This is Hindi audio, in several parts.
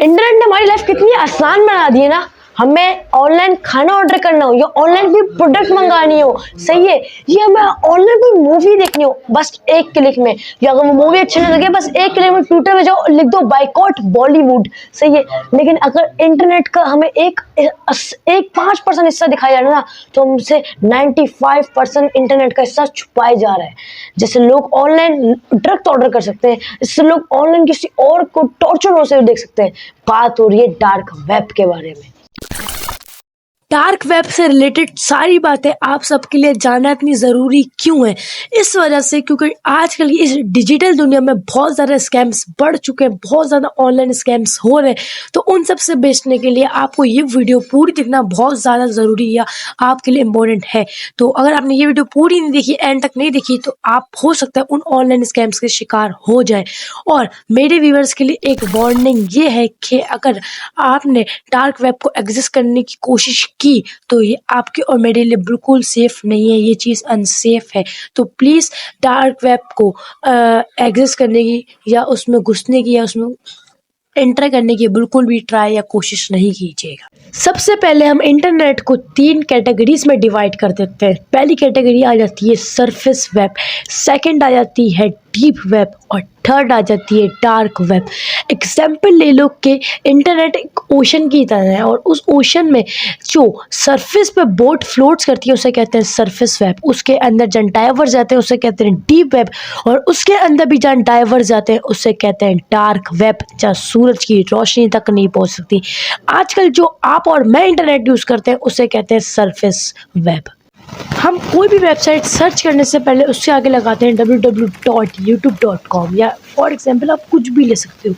इंटरनेट ने हमारी लाइफ कितनी आसान बना दी है ना। हमें ऑनलाइन खाना ऑर्डर करना हो या ऑनलाइन कोई प्रोडक्ट मंगानी हो, सही है, या हमें ऑनलाइन कोई मूवी देखनी हो, बस एक क्लिक में, या अगर वो मूवी अच्छी नहीं लगे बस एक क्लिक में ट्विटर में जाओ लिख दो बाइकॉट बॉलीवुड, सही है। लेकिन अगर इंटरनेट का हमें एक 5% हिस्सा दिखाया जा रहा है ना, तो हमसे 95% इंटरनेट का हिस्सा छुपाया जा रहा है। जैसे लोग ऑनलाइन ड्रग्स ऑर्डर कर सकते हैं, इससे लोग ऑनलाइन किसी और को टॉर्चर हो से देख सकते हैं। बात हो रही है डार्क वेब के बारे में। डार्क वेब से रिलेटेड सारी बातें आप सबके लिए जानना इतनी ज़रूरी क्यों है? इस वजह से क्योंकि आजकल की इस डिजिटल दुनिया में बहुत ज़्यादा स्कैम्स बढ़ चुके हैं, बहुत ज़्यादा ऑनलाइन स्कैम्स हो रहे हैं। तो उन सब से बचने के लिए आपको ये वीडियो पूरी देखना बहुत ज़्यादा ज़रूरी या आपके लिए इम्पोर्टेंट है। तो अगर आपने ये वीडियो पूरी नहीं देखी, एंड तक नहीं देखी, तो आप हो सकता है उन ऑनलाइन स्कैम्स के शिकार हो जाए। और मेरे व्यूअर्स के लिए एक वार्निंग ये है कि अगर आपने डार्क वेब को एग्जिस्ट करने की कोशिश की तो ये आपके और मेरे लिए बिल्कुल सेफ नहीं है, ये चीज़ अनसेफ है। तो प्लीज़ डार्क वेब को एग्जिस्ट करने की या उसमें घुसने की या उसमें एंटर करने की बिल्कुल भी ट्राई या कोशिश नहीं कीजिएगा। सबसे पहले हम इंटरनेट को 3 कैटेगरीज में डिवाइड कर देते हैं। पहली कैटेगरी आ जाती है सरफेस वेब, सेकंड आ जाती है डीप वेब और थर्ड आ जाती है डार्क वेब। एग्जाम्पल ले लो कि इंटरनेट एक ओशन की तरह है और उस ओशन में जो सरफेस पे बोट फ्लोट्स करती है उसे कहते हैं सरफेस वेब। उसके अंदर जहाँ डाइवर्स जाते हैं उसे कहते हैं डीप वेब और उसके अंदर भी जहाँ डाइवर्स जाते हैं उसे कहते हैं डार्क वेब, जहाँ सूरज की रोशनी तक नहीं पहुँच सकती। आजकल जो आप और मैं इंटरनेट यूज़ करते हैं उसे कहते हैं सरफेस वेब। हम कोई भी वेबसाइट सर्च करने से पहले उससे आगे लगाते हैं www.youtube.com या फॉर एग्जांपल आप कुछ भी ले सकते हो।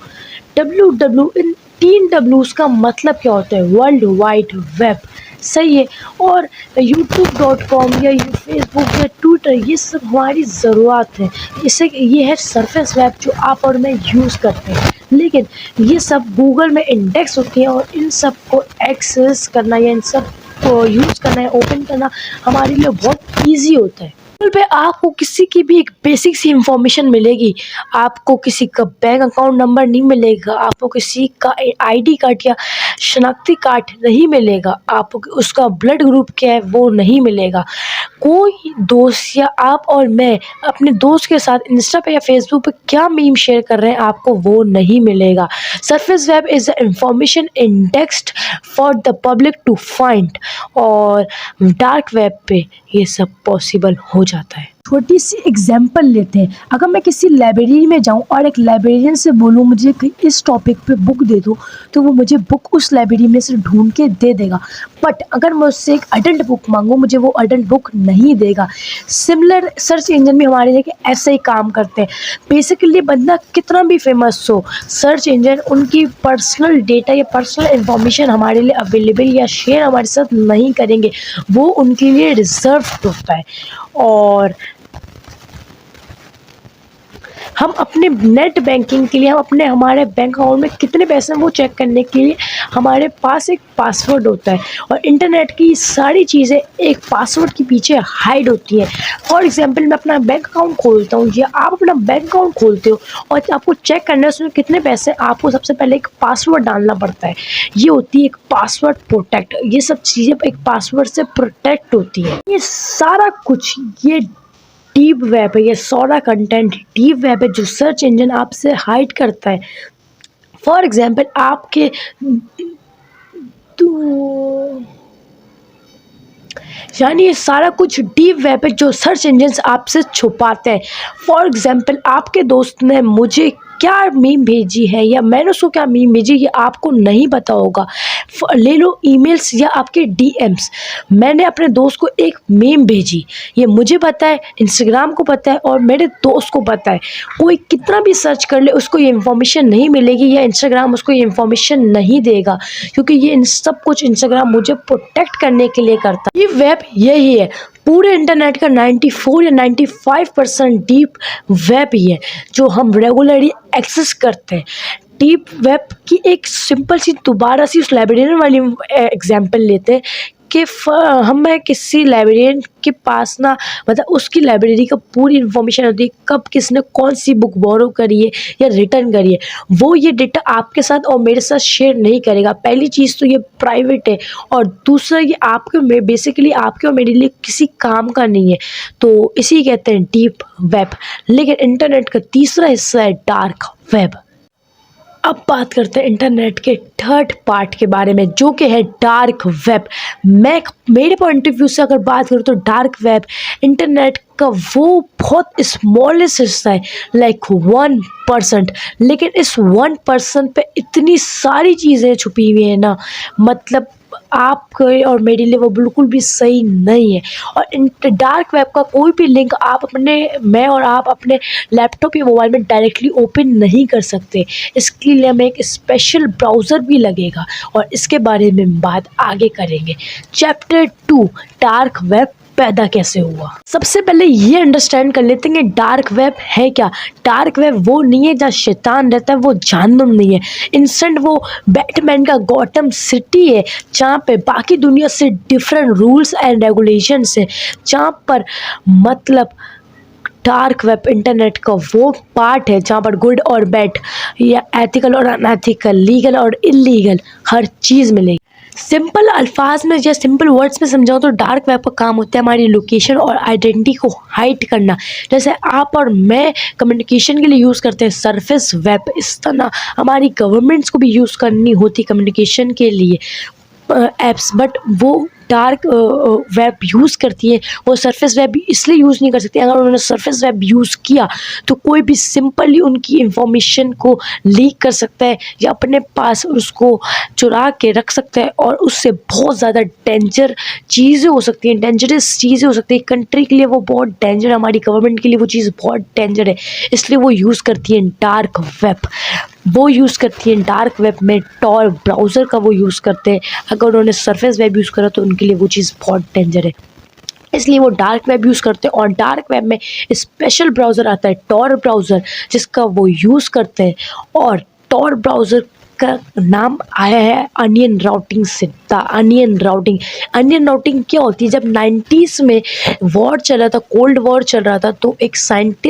www इन 3 W's का मतलब क्या होता है? वर्ल्ड वाइड वेब, सही है। और youtube.com या फेसबुक या ट्विटर ये सब हमारी ज़रूरत है। इससे ये है सरफेस वेब जो आप और मैं यूज़ करते हैं, लेकिन ये सब गूगल में इंडेक्स होती है और इन सब को एक्सेस करना या इन सब को यूज़ करना है, ओपन करना हमारे लिए बहुत ईजी होता है। गूगल पे आपको किसी की भी एक बेसिक सी इंफॉर्मेशन मिलेगी, आपको किसी का बैंक अकाउंट नंबर नहीं मिलेगा, आपको किसी का आईडी कार्ड या शनाख्ती कार्ड नहीं मिलेगा, आपको उसका ब्लड ग्रुप क्या है वो नहीं मिलेगा। कोई दोस्त या आप और मैं अपने दोस्त के साथ इंस्टा पे या फेसबुक पे क्या मीम शेयर कर रहे हैं आपको वो नहीं मिलेगा। Surface web is the information indexed for the public to find और डार्क वेब पे ये सब पॉसिबल हो जाता है। छोटी सी एग्जांपल लेते हैं। अगर मैं किसी लाइब्रेरी में जाऊं और एक लाइब्रेरियन से बोलूं मुझे इस टॉपिक पे बुक दे दो, तो वो मुझे बुक उस लाइब्रेरी में से ढूंढ के दे देगा। बट अगर मैं उससे एक अडल्ट बुक मांगूं मुझे वो अडल्ट बुक नहीं देगा। सिमिलर सर्च इंजन भी हमारे लिए ऐसे ही काम करते हैं। बेसिकली बंदा कितना भी फेमस हो, सर्च इंजन उनकी पर्सनल डेटा या पर्सनल इंफॉर्मेशन हमारे लिए अवेलेबल या शेयर हमारे साथ नहीं करेंगे, वो उनके लिए रिजर्व्ड होता है। और हम अपने नेट बैंकिंग के लिए हम हमारे बैंक अकाउंट में कितने पैसे हैं वो चेक करने के लिए हमारे पास एक पासवर्ड होता है और इंटरनेट की सारी चीज़ें एक पासवर्ड के पीछे हाइड होती हैं। फॉर एग्जांपल मैं अपना बैंक अकाउंट खोलता हूँ या आप अपना बैंक अकाउंट खोलते हो और आपको चेक करना है उसमें कितने पैसे, आपको सबसे पहले एक पासवर्ड डालना पड़ता है। ये होती है एक पासवर्ड प्रोटेक्ट। ये सब चीज़ें एक पासवर्ड से प्रोटेक्ट होती है। ये सारा कुछ ये डीप वेब है, ये सारा कंटेंट डीप वेब है जो सर्च इंजन आपसे हाइड करता है। फॉर एग्जांपल आपके यानी ये सारा कुछ डीप वेब है जो सर्च इंजन आपसे छुपाते हैं। फॉर एग्जांपल आपके दोस्त ने मुझे क्या मीम भेजी है या मैंने उसको क्या मीम भेजी ये आपको नहीं पता होगा। ले लो ईमेल्स या आपके डीएम्स, मैंने अपने दोस्त को एक मीम भेजी, ये मुझे पता है, इंस्टाग्राम को पता है और मेरे दोस्त को पता है। कोई कितना भी सर्च कर ले उसको ये इन्फॉर्मेशन नहीं मिलेगी या इंस्टाग्राम उसको ये इन्फॉर्मेशन नहीं देगा, क्योंकि ये सब कुछ इंस्टाग्राम मुझे प्रोटेक्ट करने के लिए करता है। ये वेब यही है, पूरे इंटरनेट का 94 या 95% डीप वेब ही है जो हम रेगुलरली एक्सेस करते हैं। डीप वेब की एक सिंपल सी दोबारा सी उस लाइब्रेरियन वाली एग्जांपल लेते हैं कि हमें किसी लाइब्रेरियन के पास ना मतलब उसकी लाइब्रेरी का पूरी इन्फॉर्मेशन होती है, कब किसने कौन सी बुक बोरो करी है या रिटर्न करी है। वो ये डेटा आपके साथ और मेरे साथ शेयर नहीं करेगा। पहली चीज़ तो ये प्राइवेट है, और दूसरा ये आपके में बेसिकली आपके और मेरे लिए किसी काम का नहीं है। तो इसी कहते हैं डीप वेब। लेकिन इंटरनेट का तीसरा हिस्सा है डार्क वेब। अब बात करते हैं इंटरनेट के थर्ड पार्ट के बारे में, जो कि है डार्क वेब। मैं मेरे पॉइंट ऑफ व्यू से अगर बात करूँ तो डार्क वेब इंटरनेट का वो बहुत स्मॉलेस्ट हिस्सा है, लाइक 1%। लेकिन इस 1% पे इतनी सारी चीज़ें छुपी हुई हैं ना, मतलब आपके और मेरे लिए वो बिल्कुल भी सही नहीं है। और डार्क वेब का कोई भी लिंक मैं और आप अपने लैपटॉप या मोबाइल में डायरेक्टली ओपन नहीं कर सकते। इसके लिए हमें एक स्पेशल ब्राउज़र भी लगेगा, और इसके बारे में बात आगे करेंगे। चैप्टर 2 डार्क वेब पैदा कैसे हुआ। सबसे पहले ये अंडरस्टैंड कर लेते हैं कि डार्क वेब है क्या। डार्क वेब वो नहीं है जहाँ शैतान रहता है, वो जहन्नुम नहीं है। इंस्टेंट वो बैटमैन का गॉथम सिटी है, जहाँ पे बाकी दुनिया से डिफरेंट रूल्स एंड रेगुलेशंस है, जहाँ पर मतलब डार्क वेब इंटरनेट का वो पार्ट है जहाँ पर गुड और बैड या एथिकल और अनएथिकल, लीगल और इलीगल हर चीज़ मिलेगी। सिंपल अल्फाज में या सिंपल वर्ड्स में समझाऊँ तो डार्क वेब का काम होता है हमारी लोकेशन और आइडेंटिटी को हाइड करना। जैसे आप और मैं कम्युनिकेशन के लिए यूज़ करते हैं सरफेस वेब, इस तरह हमारी गवर्नमेंट्स को भी यूज़ करनी होती कम्युनिकेशन के लिए एप्स, बट वो डार्क वेब यूज़ करती है। वो सरफेस वेब इसलिए यूज़ नहीं कर सकती। अगर उन्होंने सरफेस वेब यूज़ किया तो कोई भी सिंपली उनकी इंफॉर्मेशन को लीक कर सकता है या अपने पास उसको चुरा के रख सकता है, और उससे बहुत ज़्यादा डेंजर चीज़ें हो सकती हैं, डेंजरस चीज़ें हो सकती हैं। कंट्री के लिए वो बहुत डेंजर है, हमारी गवर्नमेंट के लिए वो चीज़ बहुत डेंजर है, इसलिए वो यूज़ करती है डार्क वेब। वो यूज़ करती हैं डार्क वेब में टॉर ब्राउज़र का वो यूज़ करते हैं। अगर उन्होंने सरफेस वेब यूज़ करा तो उनके लिए वो चीज़ बहुत डेंजर है, इसलिए वो डार्क वेब यूज़ करते हैं। और डार्क वेब में स्पेशल ब्राउज़र आता है टॉर ब्राउज़र, जिसका वो यूज़ करते हैं। और टॉर ब्राउज़र का नाम आया है अनियन राउटिंग से। द अनियन राउटिंग क्या होती है? जब 90s में वॉर चल रहा था, कोल्ड वॉर चल रहा था, तो एक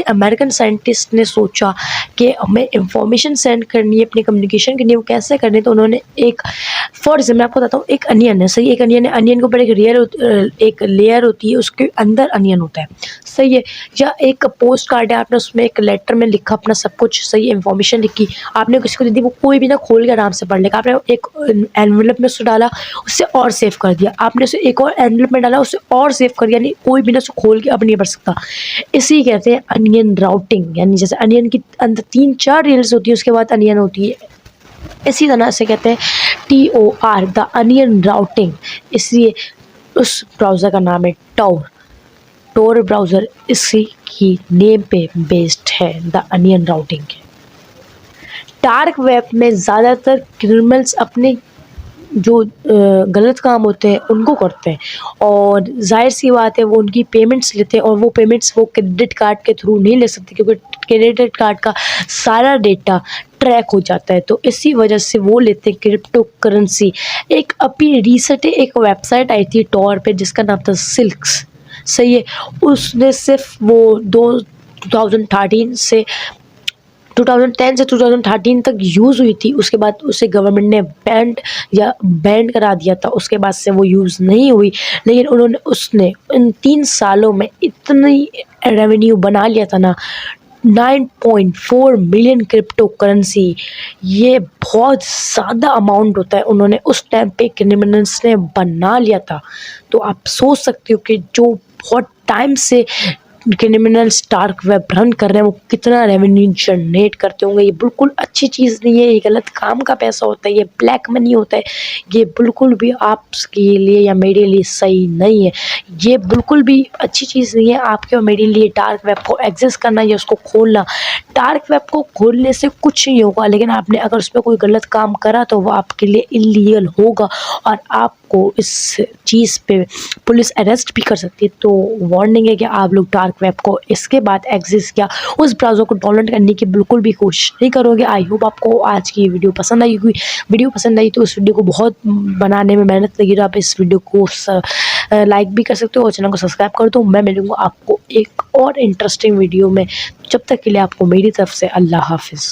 अमेरिकन साइंटिस्ट ने सोचा कि हमें इंफॉर्मेशन सेंड करनी है, अपनी कम्युनिकेशन करनी है, वो कैसे करनी है। तो उन्होंने एक फॉर एग्जाम्पल आपको बताता हूँ, एक अनियन है, सही, एक अनियन है, अनियन के ऊपर एक लेयर होती है, उसके अंदर अनियन होता है, सही है। या एक पोस्ट कार्ड है, आपने उसमें एक लेटर में लिखा अपना सब कुछ, सही इन्फॉर्मेशन लिखी, आपने किसी को दे दी, वो कोई भी ना खोल के आराम से पढ़ लेगा। आपने एक एनवेलप में उसको डाला, उससे और सेव कर दिया, आपने उसे एक और एनवेलप में डाला, उससे और सेव कर दिया, यानी कोई भी ना उसको खोल के अब नहीं पढ़ सकता। इसी कहते हैं अनियन राउटिंग। यानी जैसे अनियन की अंदर 3-4 रील्स होती है, उसके बाद अनियन होती है, इसी तरह से कहते हैं TOR द अनियन राउटिंग। इसलिए उस ब्राउज़र का नाम है टॉर ब्राउज़र, इसी की नेम पे बेस्ड है द अनियन राउटिंग के। डार्क वेब में ज़्यादातर क्रिमिनल्स अपने जो गलत काम होते हैं उनको करते हैं, और जाहिर सी बात है वो उनकी पेमेंट्स लेते हैं, और वो पेमेंट्स वो क्रेडिट कार्ड के थ्रू नहीं ले सकते, क्योंकि क्रेडिट कार्ड का सारा डेटा ट्रैक हो जाता है। तो इसी वजह से वो लेते हैं क्रिप्टो करेंसी। एक अभी रिसेंट एक वेबसाइट आई थी टॉर पे जिसका नाम था सिल्क्स, सही है। उसने सिर्फ वो 2010 से 2013 तक यूज़ हुई थी, उसके बाद उसे गवर्नमेंट ने बैन करा दिया था, उसके बाद से वो यूज़ नहीं हुई। लेकिन उसने इन 3 सालों में इतनी रेवेन्यू बना लिया था ना, 9.4 मिलियन क्रिप्टो करेंसी, ये बहुत ज़्यादा अमाउंट होता है। उन्होंने उस टाइम पे क्रिमिनल्स ने बना लिया था। तो आप सोच सकते हो कि जो बहुत टाइम से क्रिमिनल्स डार्क वेब रन कर रहे हैं वो कितना रेवेन्यू जनरेट करते होंगे। ये बिल्कुल अच्छी चीज़ नहीं है, ये गलत काम का पैसा होता है, ये ब्लैक मनी होता है, ये बिल्कुल भी आपके लिए या मेरे लिए सही नहीं है। ये बिल्कुल भी अच्छी चीज़ नहीं है आपके और मेरे लिए डार्क वेब को एक्सेस करना या उसको खोलना। डार्क वेब को खोलने से कुछ नहीं होगा, लेकिन आपने अगर उस पर कोई गलत काम करा तो वो आपके लिए इलीगल होगा, और आपको इस चीज़ पे पुलिस अरेस्ट भी कर सकती है। तो वार्निंग है कि आप लोग डार्क डार्क वेब को इसके बाद एग्जिस्ट किया, उस ब्राउज़र को डाउनलोड करने की बिल्कुल भी कोशिश नहीं करोगे। आई होप आपको आज की वीडियो पसंद आई होगी। वीडियो पसंद आई तो इस वीडियो को बहुत बनाने में मेहनत लगी, तो आप इस वीडियो को लाइक भी कर सकते हो और चैनल को सब्सक्राइब कर दो। मैं मिलूँगा आपको एक और इंटरेस्टिंग वीडियो में, जब तक के लिए आपको मेरी तरफ से अल्लाह हाफिज़।